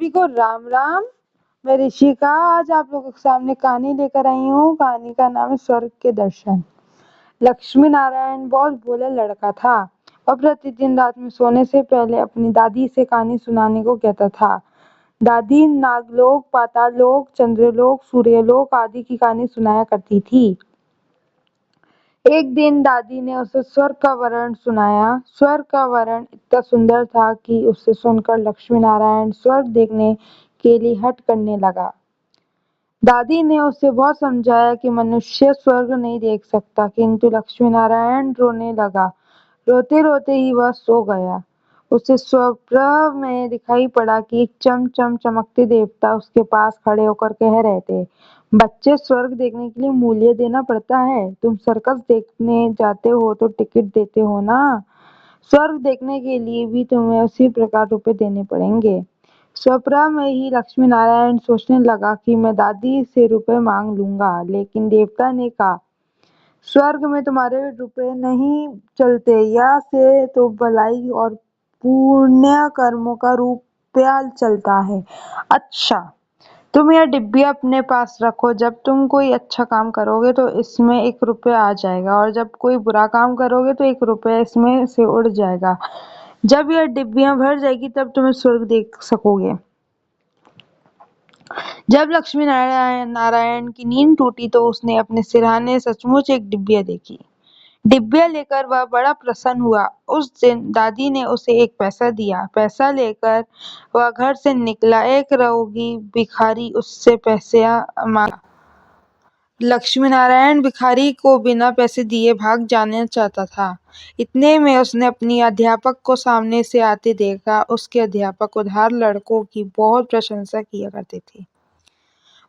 सभी को राम राम। मैं ऋषिका आज आप लोगों के सामने कहानी लेकर आई हूँ। कहानी का नाम है स्वर्ग के दर्शन। लक्ष्मी नारायण बहुत भोला लड़का था और प्रतिदिन रात में सोने से पहले अपनी दादी से कहानी सुनाने को कहता था। दादी नागलोक, पाताललोक, चंद्रलोक, सूर्यलोक आदि की कहानी सुनाया करती थी। एक दिन दादी ने उसे स्वर्ग का वर्णन सुनाया। स्वर्ग का वर्णन इतना सुंदर था कि उसे सुनकर लक्ष्मी नारायण स्वर्ग देखने के लिए हट करने लगा। दादी ने उसे बहुत समझाया कि मनुष्य स्वर्ग नहीं देख सकता, किंतु लक्ष्मी नारायण रोने लगा। रोते रोते ही वह सो गया। उसे स्वप्न में दिखाई पड़ा कि एक चम चमकते देवता उसके पास खड़े होकर कह रहे थे, बच्चे, स्वर्ग देखने के लिए मूल्य देना पड़ता है। तुम सर्कस देखने जाते हो तो टिकट देते हो ना, स्वर्ग देखने के लिए भी तुम्हें उसी प्रकार रुपए देने पड़ेंगे। स्वप्न में ही लक्ष्मी नारायण सोचने लगा कि मैं दादी से रुपए मांग लूंगा, लेकिन देवता ने कहा, स्वर्ग में तुम्हारे रुपए नहीं चलते, यहाँ से तो भलाई और पुण्य कर्मों का रुपया चलता है। अच्छा, तुम यह डिब्बी अपने पास रखो। जब तुम कोई अच्छा काम करोगे तो इसमें 1 रुपया आ जाएगा, और जब कोई बुरा काम करोगे तो 1 रुपया इसमें से उड़ जाएगा। जब यह डिब्बियां भर जाएगी तब तुम स्वर्ग देख सकोगे। जब लक्ष्मी नारायण की नींद टूटी तो उसने अपने सिरहाने सचमुच एक डिब्बिया देखी। डिब्बिया लेकर वह बड़ा प्रसन्न हुआ। उस दिन दादी ने उसे 1 पैसा दिया। पैसा लेकर वह घर से निकला। एक रोगी भिखारी उससे पैसे मांगा। लक्ष्मी नारायण भिखारी को बिना पैसे दिए भाग जाना चाहता था। इतने में उसने अपनी अध्यापक को सामने से आते देखा। उसके अध्यापक उधार लड़कों की बहुत प्रशंसा किया करते थे।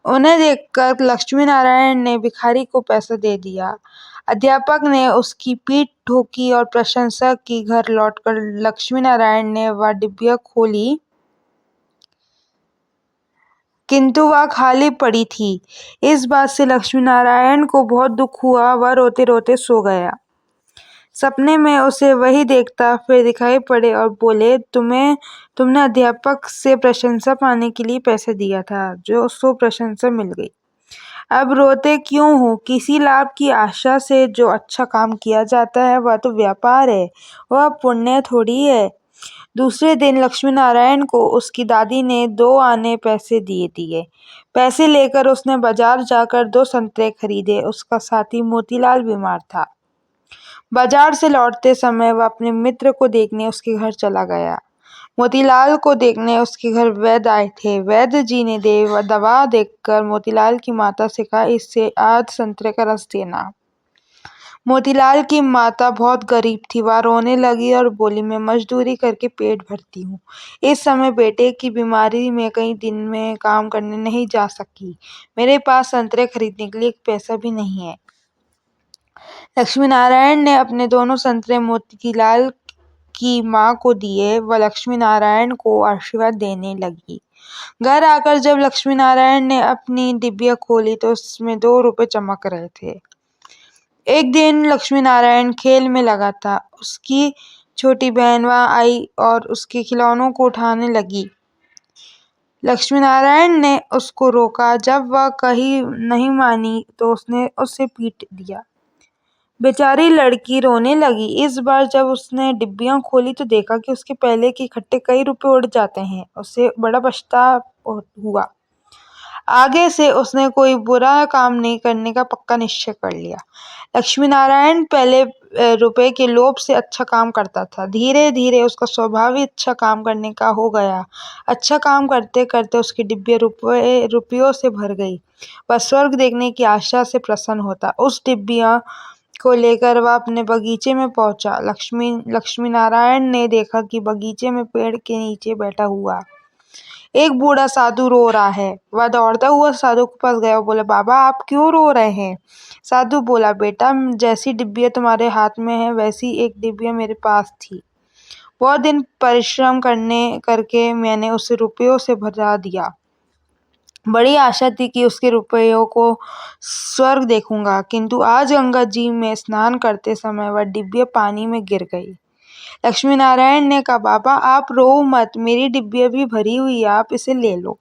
उन्हें देखकर लक्ष्मी नारायण ने भिखारी को पैसा दे दिया। अध्यापक ने उसकी पीठ ठोकी और प्रशंसा की। घर लौटकर लक्ष्मी नारायण ने वह डिब्बिया खोली, किंतु वह खाली पड़ी थी। इस बात से लक्ष्मी नारायण को बहुत दुख हुआ। वह रोते रोते सो गया। सपने में उसे वही देवता फिर दिखाई पड़े और बोले, तुमने अध्यापक से प्रशंसा पाने के लिए पैसा दिया था, जो सो प्रशंसा मिल गई। अब रोते क्यों हो? किसी लाभ की आशा से जो अच्छा काम किया जाता है वह तो व्यापार है, वह पुण्य थोड़ी है। दूसरे दिन लक्ष्मी नारायण को उसकी दादी ने 2 आने पैसे दिए। पैसे लेकर उसने बाजार जाकर 2 संतरे खरीदे। उसका साथी मोतीलाल बीमार था। बाजार से लौटते समय वह अपने मित्र को देखने उसके घर चला गया। मोतीलाल को देखने उसके घर वैद्य आए थे। वैद्य जी ने दवा देखकर मोतीलाल की माता से कहा, इससे आज संतरे का रस देना। मोतीलाल की माता बहुत गरीब थी। वह रोने लगी और बोली, मैं मजदूरी करके पेट भरती हूँ। इस समय बेटे की बीमारी में कई दिन में काम करने नहीं जा सकी। मेरे पास संतरे खरीदने के लिए 1 पैसा भी नहीं है। लक्ष्मी नारायण ने अपने दोनों संतरे मोतीलाल की माँ को दिए। वह लक्ष्मी नारायण को आशीर्वाद देने लगी। घर आकर जब लक्ष्मी नारायण ने अपनी डिब्बिया खोली तो उसमें 2 रुपए चमक रहे थे। एक दिन लक्ष्मी नारायण खेल में लगा था। उसकी छोटी बहन वहां आई और उसके खिलौनों को उठाने लगी। लक्ष्मी नारायण ने उसको रोका। जब वह कहीं नहीं मानी तो उसने उसे पीट दिया। बेचारी लड़की रोने लगी। इस बार जब उसने डिब्बियां खोली तो देखा कि उसके पहले के इकट्ठे कई रुपए उड़ जाते हैं। उसे बड़ा पछतावा हुआ। आगे से उसने कोई बुरा काम नहीं करने का पक्का निश्चय कर लिया। लक्ष्मी नारायण पहले रुपए के लोभ से अच्छा काम करता था। धीरे धीरे उसका स्वभाव ही अच्छा काम करने का हो गया। अच्छा काम करते करते उसकी डिब्बियां रुपयों से भर गई। वह स्वर्ग देखने की आशा से प्रसन्न होता। उस डिब्बिया को लेकर वह अपने बगीचे में पहुंचा। लक्ष्मी नारायण ने देखा कि बगीचे में पेड़ के नीचे बैठा हुआ एक बूढ़ा साधु रो रहा है। वह दौड़ता हुआ साधु के पास गया और बोला, बाबा, आप क्यों रो रहे हैं? साधु बोला, बेटा, जैसी डिब्बिया तुम्हारे हाथ में है वैसी एक डिब्बिया मेरे पास थी। बहुत दिन परिश्रम करके मैंने उसे रुपयों से भरा दिया। बड़ी आशा थी कि उसके रुपयों को स्वर्ग देखूंगा, किंतु आज गंगा जी में स्नान करते समय वह डिब्बिया पानी में गिर गई। लक्ष्मी नारायण ने कहा, बाबा आप रो मत, मेरी डिब्बी अभी भरी हुई है, आप इसे ले लो।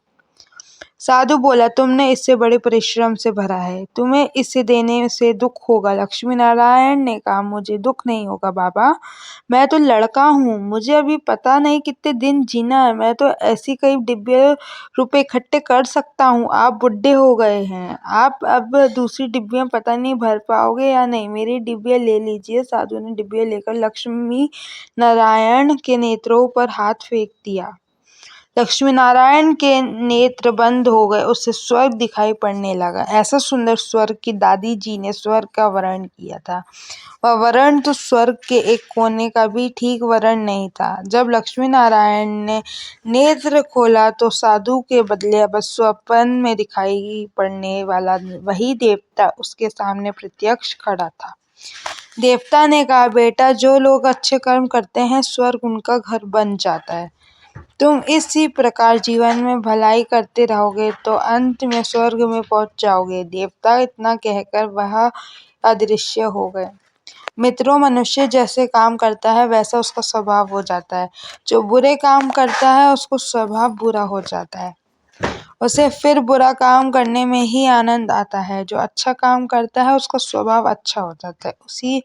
साधु बोला, तुमने इसे बड़े परिश्रम से भरा है, तुम्हें इसे देने से दुख होगा। लक्ष्मी नारायण ने कहा, मुझे दुख नहीं होगा बाबा, मैं तो लड़का हूँ, मुझे अभी पता नहीं कितने दिन जीना है, मैं तो ऐसी कई डिब्बे रुपए इकट्ठे कर सकता हूँ। आप बुढ़े हो गए हैं, आप अब दूसरी डिब्बियां पता नहीं भर पाओगे या नहीं, मेरी डिब्बियां ले लीजिए। साधु ने डिब्बियां लेकर लक्ष्मी नारायण के नेत्रों पर हाथ फेंक दिया। लक्ष्मी नारायण के नेत्र बंद हो गए, उसे स्वर्ग दिखाई पड़ने लगा। ऐसा सुंदर स्वर्ग कि दादी जी ने स्वर्ग का वर्णन किया था। वह वर्णन तो स्वर्ग के एक कोने का भी ठीक वर्णन नहीं था। जब लक्ष्मी नारायण ने नेत्र खोला तो साधु के बदले अब स्वप्न में दिखाई पड़ने वाला वही देवता उसके सामने प्रत्यक्ष खड़ा था। देवता ने कहा, बेटा जो लोग अच्छे कर्म करते हैं स्वर्ग उनका घर बन जाता है। तुम इसी प्रकार जीवन में भलाई करते रहोगे तो अंत में स्वर्ग में पहुंच जाओगे। देवता इतना कहकर वह अदृश्य हो गए। मित्रों, मनुष्य जैसे काम करता है वैसा उसका स्वभाव हो जाता है। जो बुरे काम करता है उसको स्वभाव बुरा हो जाता है, उसे फिर बुरा काम करने में ही आनंद आता है। जो अच्छा काम करता है उसका स्वभाव अच्छा हो जाता है, उसी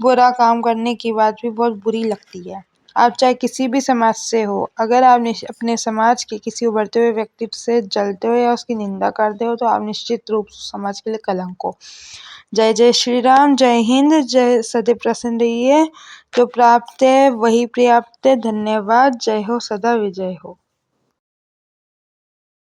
बुरा काम करने की बात भी बहुत बुरी लगती है। आप चाहे किसी भी समाज से हो, अगर आप अपने समाज के किसी उभरते हुए व्यक्ति से जलते हो या उसकी निंदा करते हो तो आप निश्चित रूप से समाज के लिए कलंक हो। जय जय श्री राम, जय हिंद, जय सदैव प्रसन्न रहिए। जो प्राप्त है वही पर्याप्त है। धन्यवाद। जय हो, सदा विजय हो।